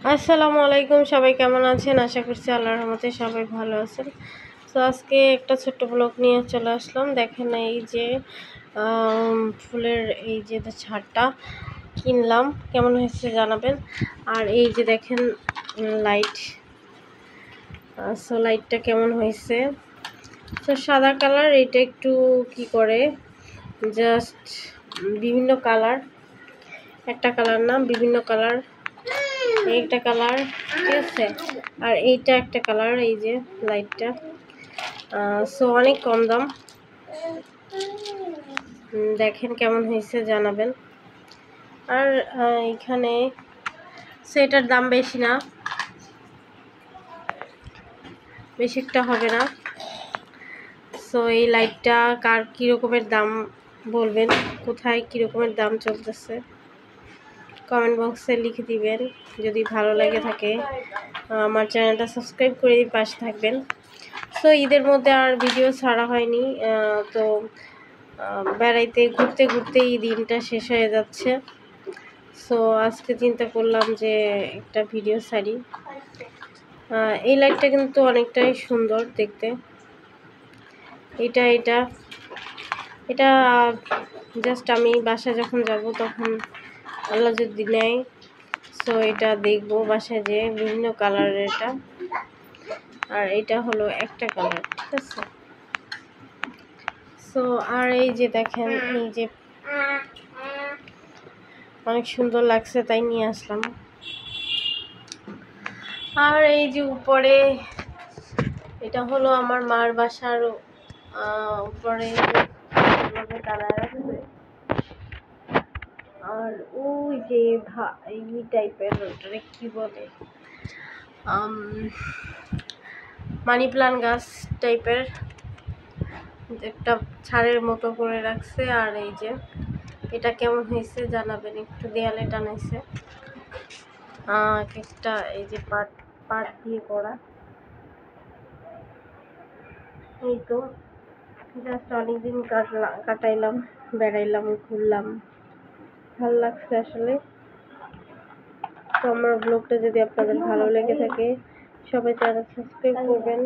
আসসালামু আলাইকুম, সবাই কেমন আছেন? আশা করছি আল্লাহর রহমতে সবাই ভালো আছেন। তো আজকে একটা ছোট্ট ব্লগ নিয়ে চলে আসলাম। দেখেন এই যে ফুলের এই যে ছাদটা কিনলাম, কেমন হয়েছে জানাবেন। আর এই যে দেখেন লাইট, লাইটটা কেমন হয়েছে। তো সাদা কালার, এটা একটু কি করে জাস্ট বিভিন্ন কালার, একটা কালার না বিভিন্ন কালার, একটা কালার, ঠিক আছে। আর এইটা একটা কালার, এই যে লাইটটা। সো অনেক কম দাম, দেখেন কেমন হয়েছে জানাবেন। আর এখানে সেটার দাম বেশি না, বেশি একটা হবে না। সো এই লাইটটা কার কী রকমের দাম বলবেন, কোথায় কী রকমের দাম চলতেছে কমেন্ট বক্সে লিখে দিবেন। যদি ভালো লাগে থাকে আমার চ্যানেলটা সাবস্ক্রাইব করে পাশে থাকবেন। সো ঈদের মধ্যে আর ভিডিও ছাড়া হয়নি, তো বেড়াইতে ঘুরতে ঘুরতেই দিনটা শেষ হয়ে যাচ্ছে। সো আজকে চিন্তা করলাম যে একটা ভিডিও ছাড়ি। এই লাইটটা কিন্তু অনেকটাই সুন্দর দেখতে। এটা এটা এটা জাস্ট আমি বাসায় যখন যাব তখন আল্লাহ যদি নেয়, সো এটা দেখবো বাসায় যে বিভিন্ন কালারের এটা। আর এটা হলো একটা কালার, ঠিক আছে। সো আর এই যে দেখেন, এই যে অনেক সুন্দর লাগছে তাই নিয়ে আসলাম। আর এই যে উপরে, এটা হলো আমার মার বাসার উপরে দাঁড়ায় আছে। আর ওই যে এই টাইপের, ওটারে কি বলে, মানি প্লান্ট গাছ টাইপের একটা ছাড়ের মতো করে রাখছে। আর এই যে এটা কেমন হয়েছে জানাবেন, একটু দেয়ালে টানাইছে একটা, এই যে পাট পাট দিয়ে করা। এই তো জাস্ট অনেকদিন কাটাইলাম, বেড়াইলাম, ঘুরলাম, ভালো লাগছে আসলে। তো আমার ব্লগটা যদি আপনাদের ভালো লেগে থাকে সবাই চ্যানেল সাবস্ক্রাইব করবেন।